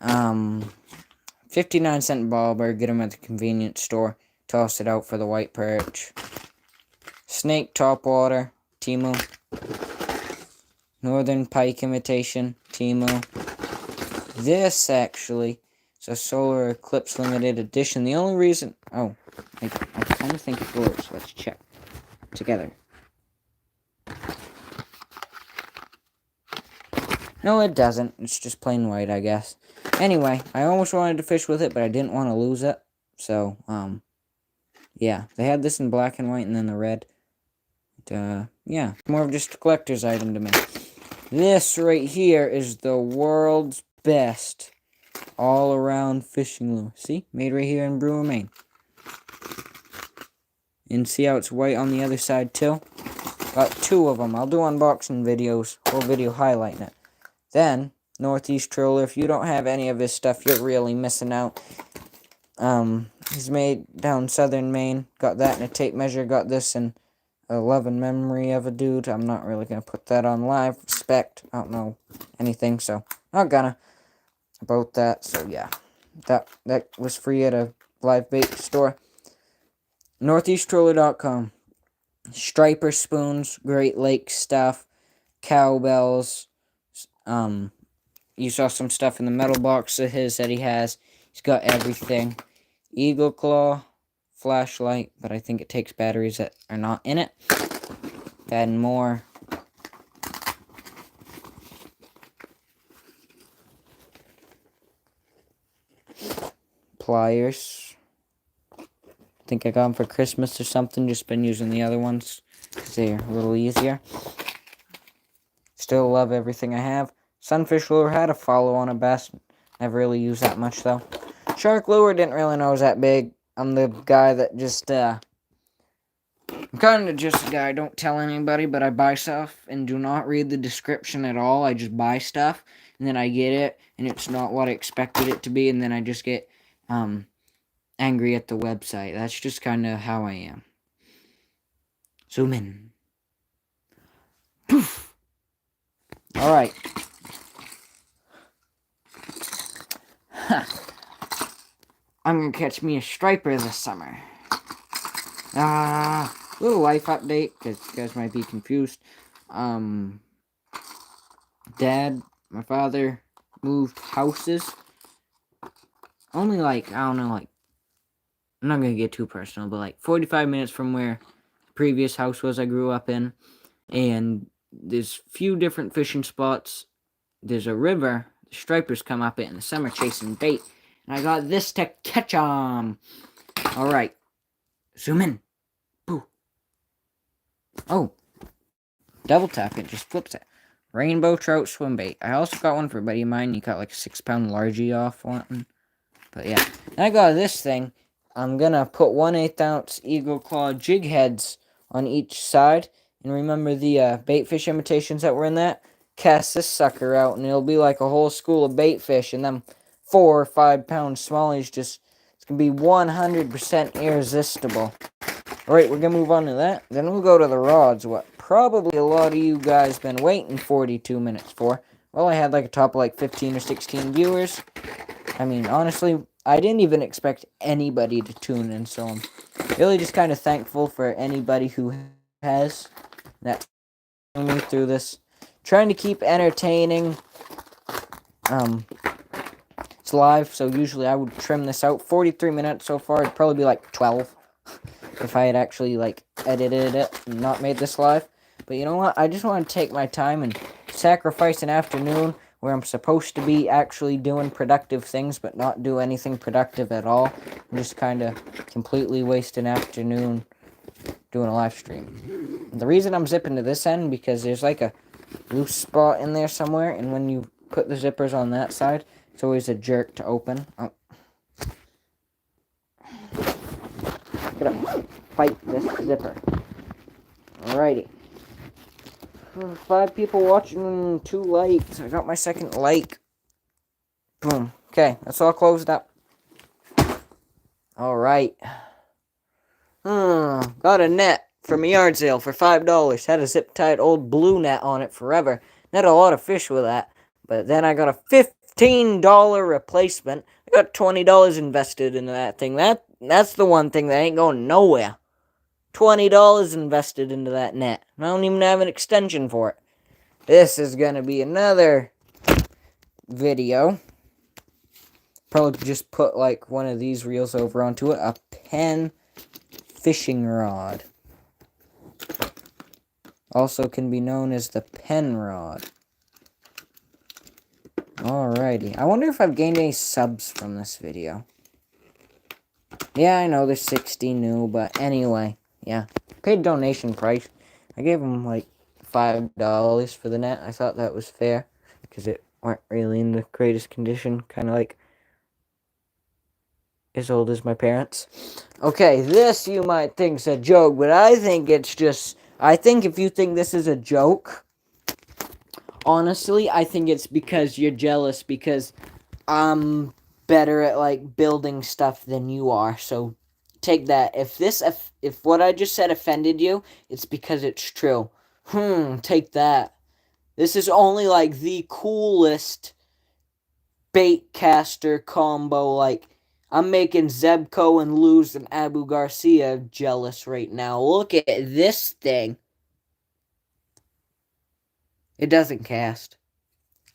59-cent bobber, get them at the convenience store. Toss it out for the white perch. Snake topwater, Temu. Northern pike imitation, Temu. This, actually, is a solar eclipse limited edition. The only reason... Oh, I kind of think it works. Let's check together. No, it doesn't. It's just plain white, I guess. Anyway, I almost wanted to fish with it, but I didn't want to lose it. So, yeah. They had this in black and white and then the red. But, yeah. More of just a collector's item to me. This right here is the world's best all-around fishing lure. See? Made right here in Brewer, Maine. And see how it's white on the other side, too? Got 2 of them. I'll do unboxing videos. Whole video highlighting it. Then, Northeast Troller, if you don't have any of this stuff, you're really missing out. He's made down southern Maine. Got that in a tape measure. Got this in a love and memory of a dude. I'm not really gonna put that on live. Respect. I don't know anything, so not gonna about that. So yeah, that was free at a live bait store. NortheastTroller.com. Striper spoons, Great Lakes stuff, cowbells. You saw some stuff in the metal box of his that he has. He's got everything. Eagle Claw, flashlight, but I think it takes batteries that are not in it. And more. Pliers. I think I got them for Christmas or something. Just been using the other ones because they're a little easier. Still love everything I have. Sunfish lure had a follow on a bass. Never really used that much though. Shark lure didn't really know it was that big. I'm the guy that just I'm kind of just a guy, I don't tell anybody, but I buy stuff and do not read the description at all. I just buy stuff and then I get it and it's not what I expected it to be, and then I just get angry at the website. That's just kind of how I am. Zoom in. Poof. Alright. I'm gonna catch me a striper this summer. Little life update, because you guys might be confused. Dad, my father, moved houses. Only like, I don't know, like, I'm not gonna get too personal, but like 45 minutes from where the previous house was I grew up in. And there's few different fishing spots. There's a river. The stripers come up it in the summer chasing bait. And I got this to catch 'em. Alright. Zoom in. Boo. Oh. Double tap it. Just flips it. Rainbow trout swim bait. I also got one for a buddy of mine. He got like a 6-pound largie off one. But yeah. And I got this thing. I'm gonna put 1/8 ounce Eagle Claw jig heads on each side. And remember the bait fish imitations that were in that? Cast this sucker out and it'll be like a whole school of bait fish. And them 4 or 5 pound smallies just, it's gonna be 100% irresistible. Alright, we're gonna move on to that. Then we'll go to the rods. What probably a lot of you guys been waiting 42 minutes for. Well, I had like a top of like 15 or 16 viewers. I mean, honestly, I didn't even expect anybody to tune in, so I'm really just kind of thankful for anybody who has that me through this. Trying to keep entertaining. It's live, so usually I would trim this out. 43 minutes so far. It'd probably be like 12 if I had actually like edited it and not made this live. But you know what? I just want to take my time and sacrifice an afternoon where I'm supposed to be actually doing productive things, but not do anything productive at all. And just kind of completely waste an afternoon doing a live stream. The reason I'm zipping to this end, because there's like a loose spot in there somewhere, and when you put the zippers on that side, it's always a jerk to open. Oh. Gotta fight this zipper. Alrighty. 5 people watching, 2 likes. I got my second like. Boom. Okay, that's all closed up. Alright. Got a net from a yard sale for $5. Had a zip-tied old blue net on it forever. Net a lot of fish with that. But then I got a $15 replacement. I got $20 invested into that thing. That's the one thing that ain't going nowhere. $20 invested into that net. I don't even have an extension for it. This is gonna be another video. Probably just put like one of these reels over onto it. A Penn fishing rod. Also can be known as the Penn rod. Alrighty. I wonder if I've gained any subs from this video. Yeah, I know there's 60 new, but anyway. Yeah. Paid donation price. I gave them like $5 for the net. I thought that was fair. Because it weren't really in the greatest condition. Kind of like as old as my parents. Okay, this you might think's a joke, but I think it's just... I think if you think this is a joke, honestly, I think it's because you're jealous, because better at like building stuff than you are. So take that. If what I just said offended you, it's because it's true. Take that. This is only like the coolest baitcaster combo. Like, I'm making Zebco and Luz and Abu Garcia jealous right now. Look at this thing. It doesn't cast.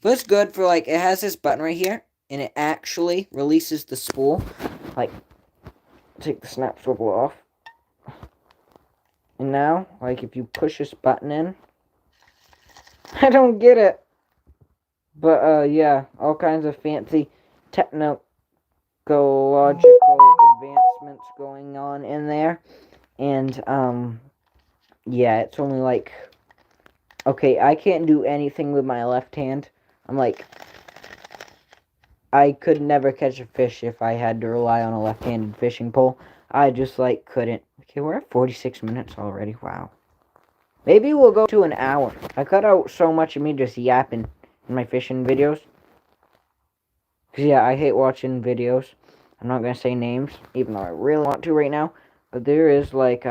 But it's good for, like, it has this button right here, and it actually releases the spool. Like, take the snap swivel off. And now, like, if you push this button in, I don't get it. But, yeah, all kinds of fancy technological advancements going on in there. And, yeah, it's only like, okay, I can't do anything with my left hand. I'm like, I could never catch a fish if I had to rely on a left-handed fishing pole. I just, like, couldn't. Okay, we're at 46 minutes already. Wow. Maybe we'll go to an hour. I cut out so much of me just yapping in my fishing videos. Because, yeah, I hate watching videos. I'm not going to say names, even though I really want to right now. But there is, like,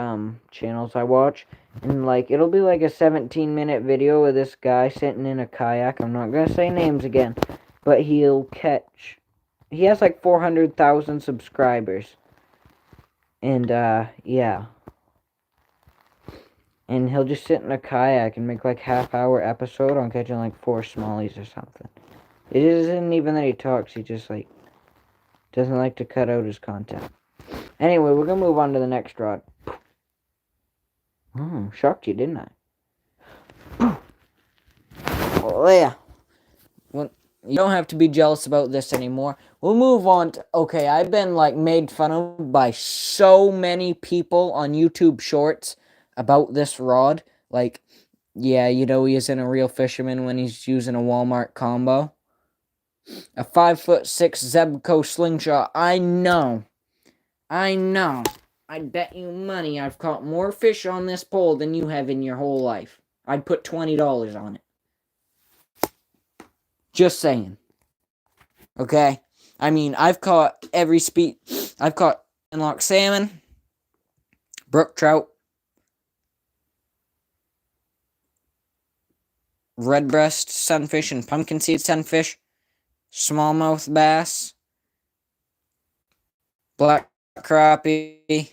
channels I watch. And, like, it'll be like a 17-minute video of this guy sitting in a kayak. I'm not going to say names again. But he'll catch... He has, like, 400,000 subscribers. And, yeah. And he'll just sit in a kayak and make, like, half-hour episode on catching, like, 4 smallies or something. It isn't even that he talks. He just, like, doesn't like to cut out his content. Anyway, we're going to move on to the next rod. Shocked you, didn't I? Oh, yeah. Well, you don't have to be jealous about this anymore. We'll move on to... Okay, I've been, like, made fun of by so many people on YouTube Shorts about this rod. Like, yeah, you know he isn't a real fisherman when he's using a Walmart combo. A 5'6" Zebco slingshot. I know. I'd bet you money I've caught more fish on this pole than you have in your whole life. I'd put $20 on it. Just saying. Okay? I mean, I've caught every speed. I've caught landlocked salmon, brook trout, redbreast sunfish and pumpkin seed sunfish, smallmouth bass, black crappie,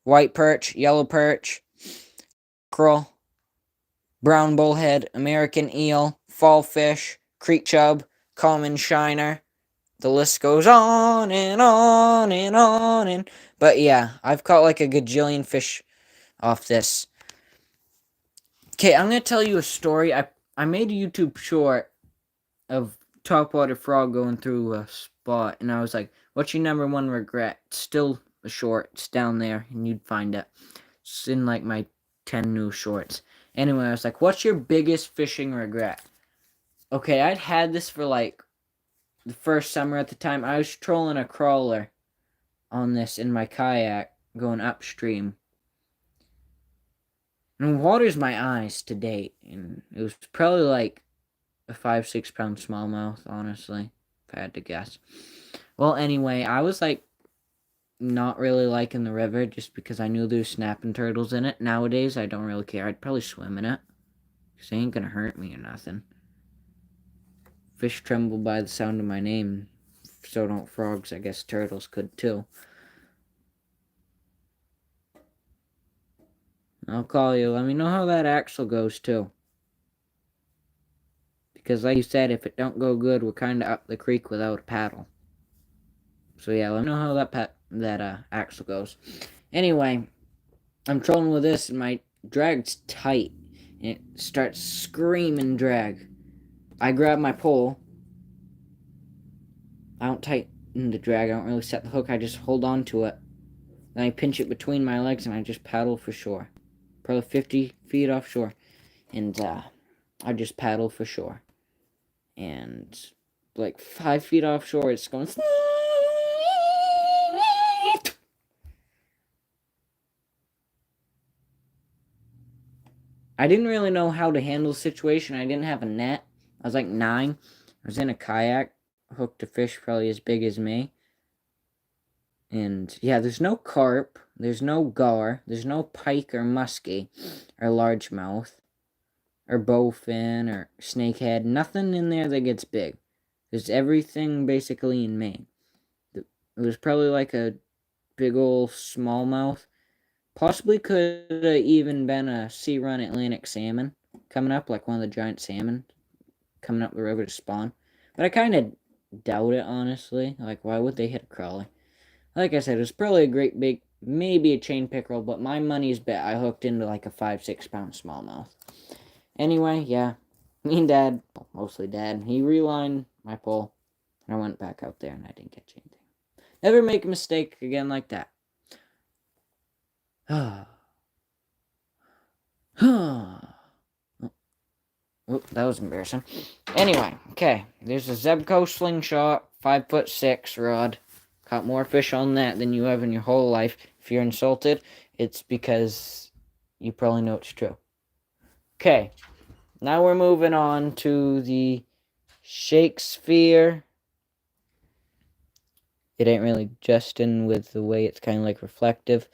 white perch, yellow perch, mackerel, brown bullhead, American eel, fall fish, creek chub, common shiner. The list goes on and on and on and... But yeah, I've caught like a gajillion fish off this. Okay, I'm going to tell you a story. I made a YouTube short of topwater frog going through a spot, and I was like, what's your number one regret? It's still a short. It's down there, and you'd find it. It's in like my 10 new shorts. Anyway, I was like, what's your biggest fishing regret? Okay, I'd had this for like the first summer at the time. I was trolling a crawler on this in my kayak going upstream. And it waters my eyes to date. And it was probably like a 5-6 pound smallmouth, honestly, if I had to guess. Well, anyway, I was like not really liking the river just because I knew there was snapping turtles in it. Nowadays, I don't really care. I'd probably swim in it. Because they ain't gonna hurt me or nothing. Fish tremble by the sound of my name. So don't frogs. I guess turtles could too. I'll call you. Let me know how that axle goes too. Because like you said, if it don't go good, we're kind of up the creek without a paddle. So yeah, let me know how that axle goes. Anyway, I'm trolling with this, and my drag's tight. And it starts screaming drag. I grab my pole. I don't tighten the drag. I don't really set the hook. I just hold on to it. Then I pinch it between my legs, and I just paddle for shore. Probably 50 feet offshore. And I just paddle for shore. And like 5 feet offshore, it's going... I didn't really know how to handle the situation. I didn't have a net. I was like 9. I was in a kayak hooked a fish probably as big as me. And yeah, there's no carp, there's no gar, there's no pike or muskie or largemouth or bowfin or snakehead. Nothing in there that gets big. There's everything basically in Maine. It was probably like a big old smallmouth. Possibly could have even been a sea run Atlantic salmon coming up, like one of the giant salmon coming up the river to spawn. But I kind of doubt it, honestly. Like, why would they hit a crawler? Like I said, it was probably a great big, maybe a chain pickerel, but my money's bet I hooked into like a 5-6 pound smallmouth. Anyway, yeah, me and Dad, well, mostly Dad, he relined my pole, and I went back out there and I didn't catch anything. Never make a mistake again like that. Oh, that was embarrassing. Anyway, okay, there's a Zebco slingshot, 5'6" rod. Caught more fish on that than you have in your whole life. If you're insulted, it's because you probably know it's true. Okay, now we're moving on to the Shakespeare. It ain't really Justin with the way it's kind of like reflective.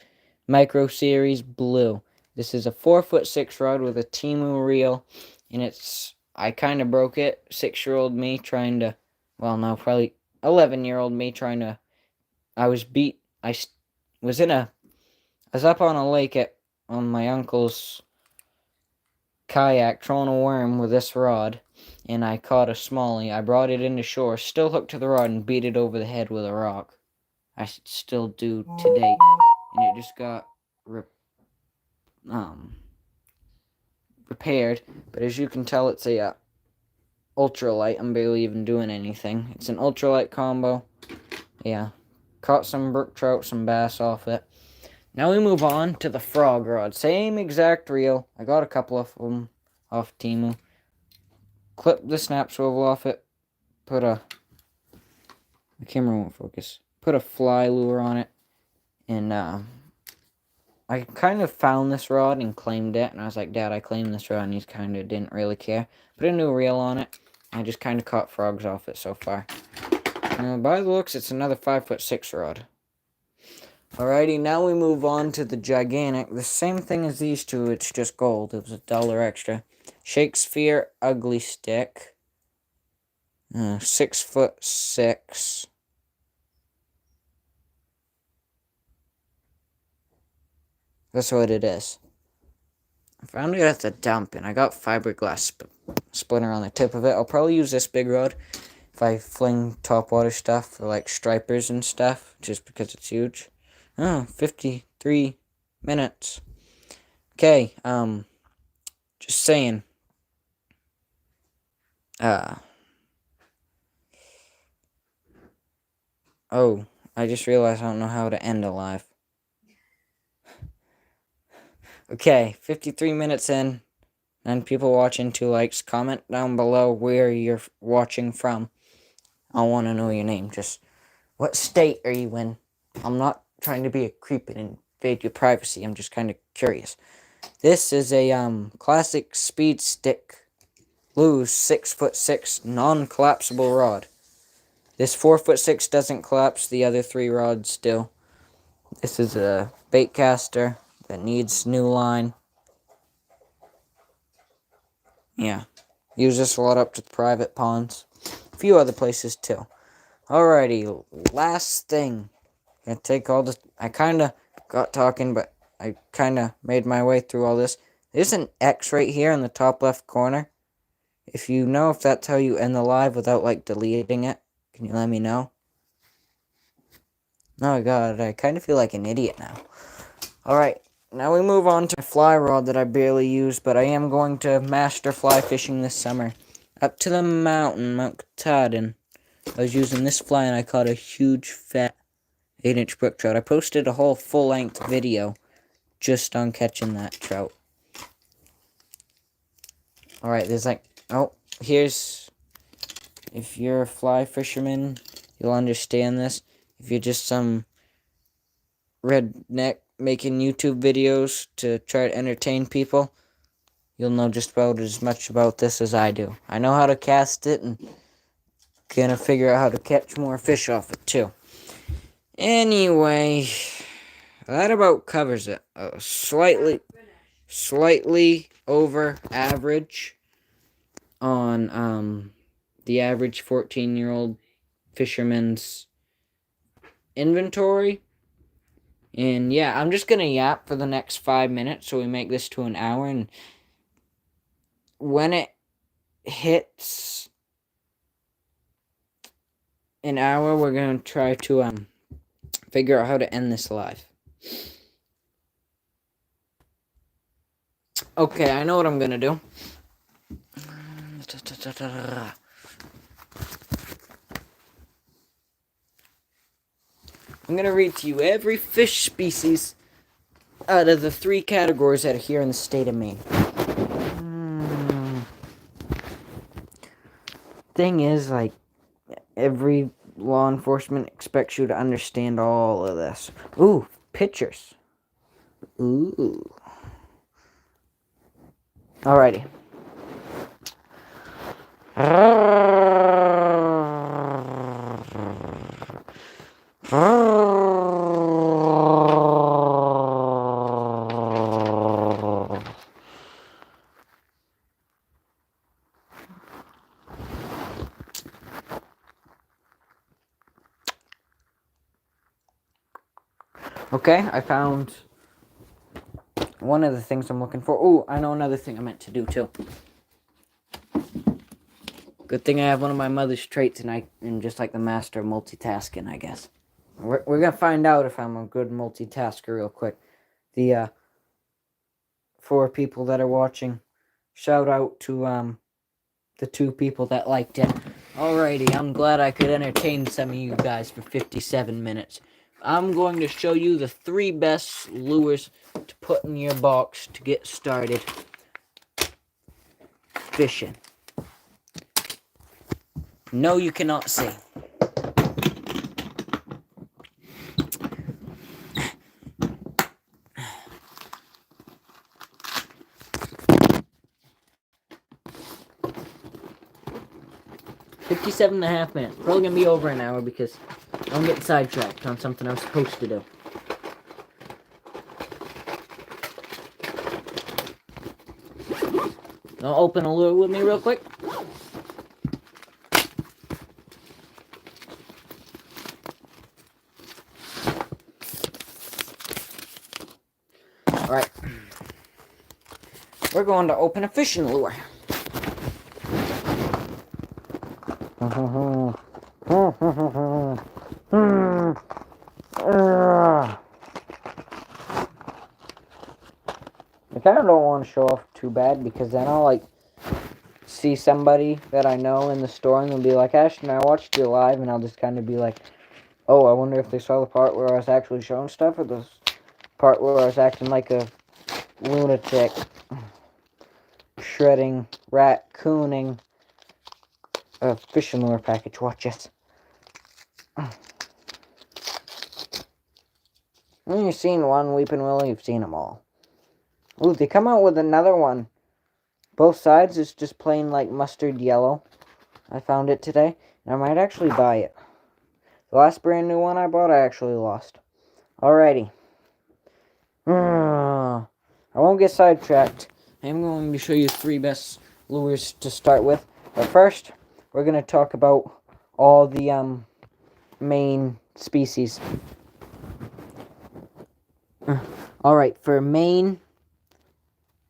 Micro Series Blue. This is a 4'6" rod with a Temu reel, and I kind of broke it. 6-year-old me trying to, well, no, probably 11-year-old me trying to. I was up on a lake on my uncle's kayak trolling a worm with this rod, and I caught a smallie. I brought it into shore, still hooked to the rod, and beat it over the head with a rock. I still do to date, and it just got repaired. But as you can tell, it's a ultralight. I'm barely even doing anything. It's an ultralight combo. Yeah, caught some brook trout, some bass off it. Now we move on to the frog rod. Same exact reel. I got a couple of them off Temu. Clipped the snap swivel off it. The camera won't focus. Put a fly lure on it. And I kind of found this rod and claimed it. And I was like, Dad, I claimed this rod. And he kind of didn't really care. Put a new reel on it. I just kind of caught frogs off it so far. By the looks, it's another 5'6" rod. Alrighty, now we move on to the gigantic. The same thing as these two, it's just gold. It was $1 extra. Shakespeare Ugly Stick. 6'6". That's what it is. I found it at the dump, and I got fiberglass splinter on the tip of it. I'll probably use this big rod if I fling topwater stuff for like stripers and stuff, just because it's huge. 53 minutes. Okay, just saying. Oh, I just realized I don't know how to end a live. Okay, 53 minutes in, and people watching, 2 likes. Comment down below where you're watching from. I want to know your name. Just, what state are you in? I'm not trying to be a creep and invade your privacy. I'm just kind of curious. This is a classic Speed Stick Lose 6'6" non-collapsible rod. This 4'6" doesn't collapse. The other 3 rods do. This is a bait caster that needs new line. Yeah, use this a lot up to the private ponds. A few other places too. Alrighty, last thing. Gonna take all this. I kind of got talking, but I kind of made my way through all this. There's an X right here in the top left corner. If you know if that's how you end the live without, like, deleting it, can you let me know? Oh, God, I kind of feel like an idiot now. Alright, now we move on to a fly rod that I barely use, but I am going to master fly fishing this summer. Up to the mountain, Mount Katahdin. I was using this fly and I caught a huge, fat 8-inch brook trout. I posted a whole full-length video just on catching that trout. Alright, there's like... Oh, here's... If you're a fly fisherman, you'll understand this. If you're just some redneck making YouTube videos to try to entertain people, you'll know just about as much about this as I do. I know how to cast it, and gonna figure out how to catch more fish off it too. Anyway, that about covers it. Slightly over average on the average 14-year-old fisherman's inventory. And yeah, I'm just gonna yap for the next 5 minutes so we make this to an hour, and when it hits an hour, we're gonna try to figure out how to end this live. Okay, I know what I'm gonna do. I'm gonna read to you every fish species out of the 3 categories that are here in the state of Maine. Thing is, like, every law enforcement expects you to understand all of this. Ooh, pictures. Ooh. Alrighty. Okay, I found one of the things I'm looking for. Oh, I know another thing I meant to do too. Good thing I have one of my mother's traits, and I'm just like the master of multitasking, I guess. We're gonna find out if I'm a good multitasker real quick. The 4 people that are watching, shout out to the 2 people that liked it. Alrighty, I'm glad I could entertain some of you guys for 57 minutes. I'm going to show you the 3 best lures to put in your box to get started fishing. No, you cannot see. $57.5 minutes. Probably gonna be over an hour because I'm getting sidetracked on something I was supposed to do. I'll open a lure with me real quick. Alright. We're going to open a fishing lure. I kind of don't want to show off too bad because then I'll like see somebody that I know in the store and they'll be like, Ashton, I watched you live, and I'll just kind of be like, oh, I wonder if they saw the part where I was actually showing stuff or the part where I was acting like a lunatic, shredding, raccooning a fishing lure package. Watch this. When you've seen one Weeping Willie, you've seen them all. Ooh, they come out with another one. Both sides is just plain like mustard yellow. I found it today, and I might actually buy it. The last brand new one I bought, I actually lost. Alrighty. I won't get sidetracked. I am going to show you 3 best lures to start with. But first, we're going to talk about all the main species. Alright, for Maine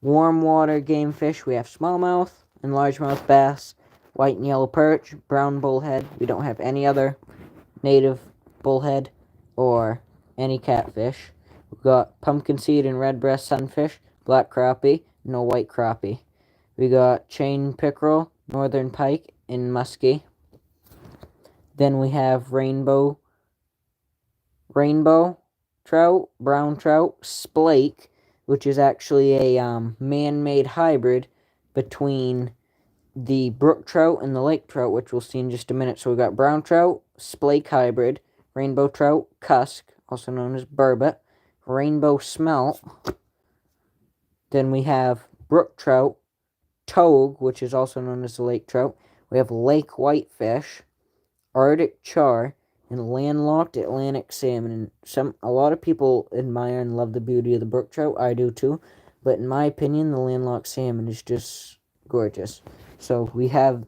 warm water game fish, we have smallmouth and largemouth bass, white and yellow perch, brown bullhead. We don't have any other native bullhead or any catfish. We've got pumpkin seed and red breast sunfish, black crappie, no white crappie. We got chain pickerel, northern pike, and muskie. Then we have rainbow trout, brown trout, splake, which is actually a man-made hybrid between the brook trout and the lake trout, which we'll see in just a minute. So we got brown trout, splake hybrid, rainbow trout, cusk, also known as burbot, rainbow smelt. Then we have brook trout, togue, which is also known as the lake trout. We have lake whitefish, Arctic char, and landlocked Atlantic salmon. And a lot of people admire and love the beauty of the brook trout. I do too. But in my opinion, the landlocked salmon is just gorgeous. So we have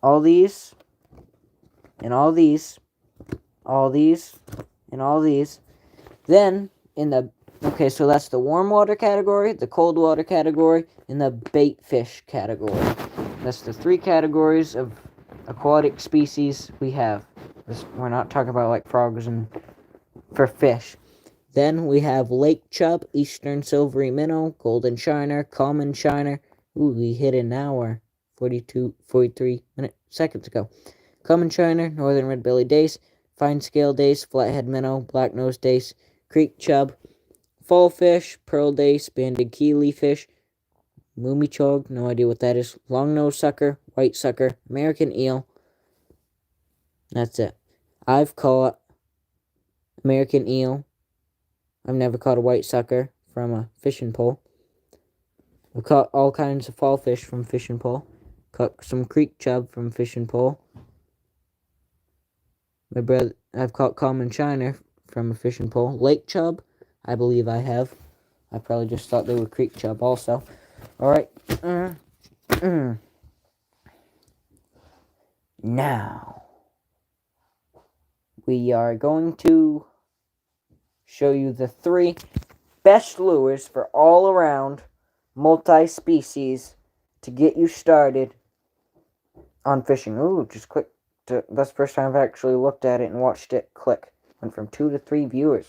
all these, and all these, all these, and all these. Then in the okay, so that's the warm water category, the cold water category, and the bait fish category. That's the three categories of aquatic species we have. We're not talking about like frogs and for fish. Then we have lake chub, eastern silvery minnow, golden shiner, common shiner. Ooh, we hit an hour, 43 seconds ago. Common shiner, northern red-bellied dace, fine scale dace, flathead minnow, black-nosed dace, creek chub, fall fish, pearl dace, banded keeley fish, moomichog, no idea what that is, long-nosed sucker, white sucker, American eel. That's it. I've caught American eel. I've never caught a white sucker from a fishing pole. I've caught all kinds of fall fish from fishing pole. Caught some creek chub from fishing pole. I've caught common shiner from a fishing pole. Lake chub, I believe I have. I probably just thought they were creek chub also. Alright. Now, we are going to show you the 3 best lures for all around multi-species to get you started on fishing. Ooh, just click. That's the first time I've actually looked at it and watched it click. Went from 2 to 3 viewers.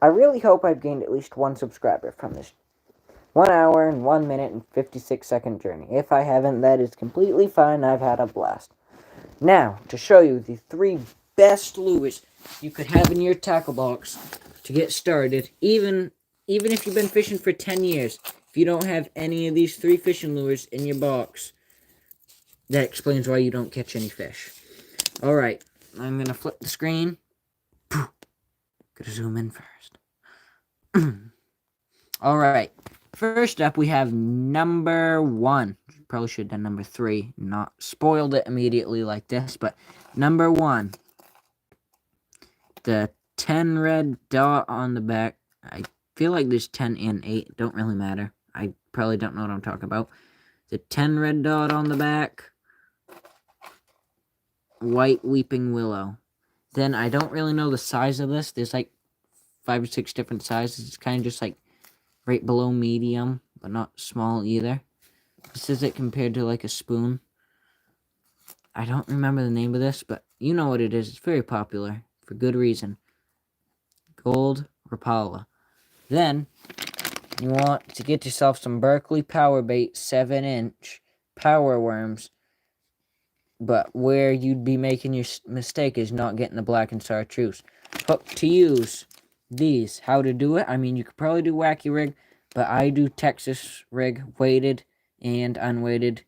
I really hope I've gained at least 1 subscriber from this 1 hour and 1 minute and 56-second journey. If I haven't, that is completely fine. I've had a blast. Now, to show you the 3 best lures you could have in your tackle box to get started, even if you've been fishing for 10 years, if you don't have any of these 3 fishing lures in your box, that explains why you don't catch any fish. Alright, I'm going to flip the screen. Gotta zoom in first. Alright, first up we have number 1. Probably should have done number 3, not spoiled it immediately like this, but number 1. The 10 red dot on the back. I feel like there's 10 and 8, don't really matter. I probably don't know what I'm talking about. The 10 red dot on the back. White weeping willow. Then I don't really know the size of this. There's like 5 or 6 different sizes. It's kind of just like right below medium, but not small either. This is it compared to like a spoon. I don't remember the name of this, but you know what it is. It's very popular for good reason. Gold Rapala. Then you want to get yourself some Berkley Power Bait 7-inch power worms. But where you'd be making your mistake is not getting the black and chartreuse. Hook to use these. How to do it? I mean, you could probably do wacky rig, but I do Texas rig, weighted and unweighted.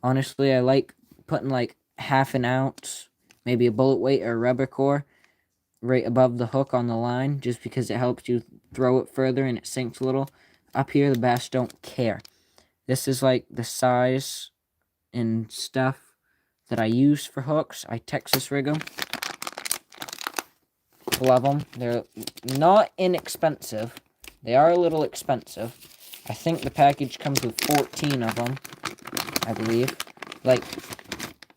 Honestly, I like putting like half an ounce, maybe a bullet weight or a rubber core, right above the hook on the line, just because it helps you throw it further and it sinks a little. Up here, the bass don't care. This is like the size and stuff that I use for hooks. I Texas rig them. Love them. They're not inexpensive. They are a little expensive. I think the package comes with 14 of them, I believe. Like,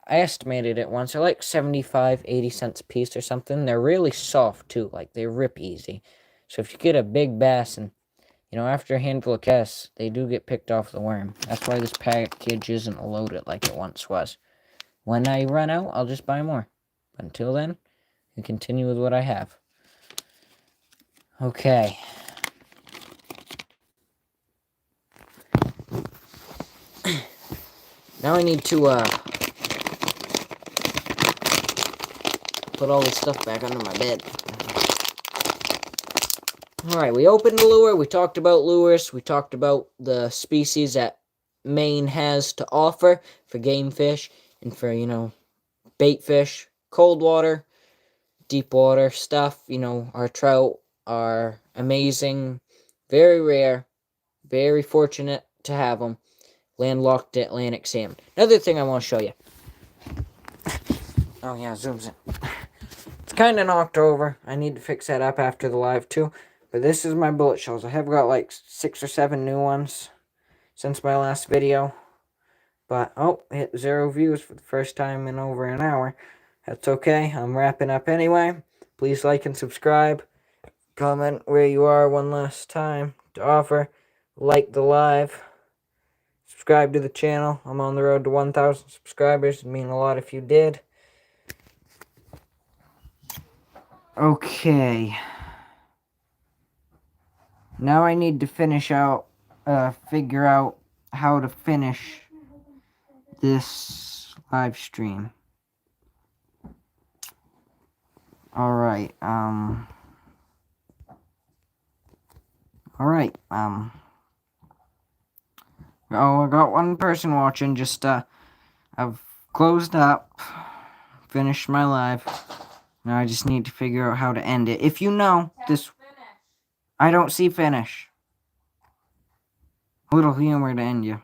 I estimated it once. They're like 75, 80 cents a piece or something. They're really soft, too. Like, they rip easy. So if you get a big bass and, you know, after a handful of casts, they do get picked off the worm. That's why this package isn't loaded like it once was. When I run out, I'll just buy more. But until then, I continue with what I have. Okay. Now I need to, put all this stuff back under my bed. Alright, we opened the lure. We talked about lures. We talked about the species that Maine has to offer for game fish and for, you know, bait fish, cold water, deep water stuff. You know, our trout are amazing, very rare, very fortunate to have them. Landlocked Atlantic salmon. Another thing I want to show you. Oh yeah, zooms in. It's kind of knocked over. I need to fix that up after the live too. But this is my bullet shells. I have got like 6 or 7 new ones since my last video. But, oh, hit 0 views for the first time in over an hour. That's okay. I'm wrapping up anyway. Please like and subscribe. Comment where you are one last time to offer. Like the live. Subscribe to the channel. I'm on the road to 1,000 subscribers. It'd mean a lot if you did. Okay. Now I need to figure out how to finish this live stream. Alright, Alright, oh, I got one person watching, I've closed up, finished my live, now I just need to figure out how to end it. If you know this, I don't see finish. Little humor to end you.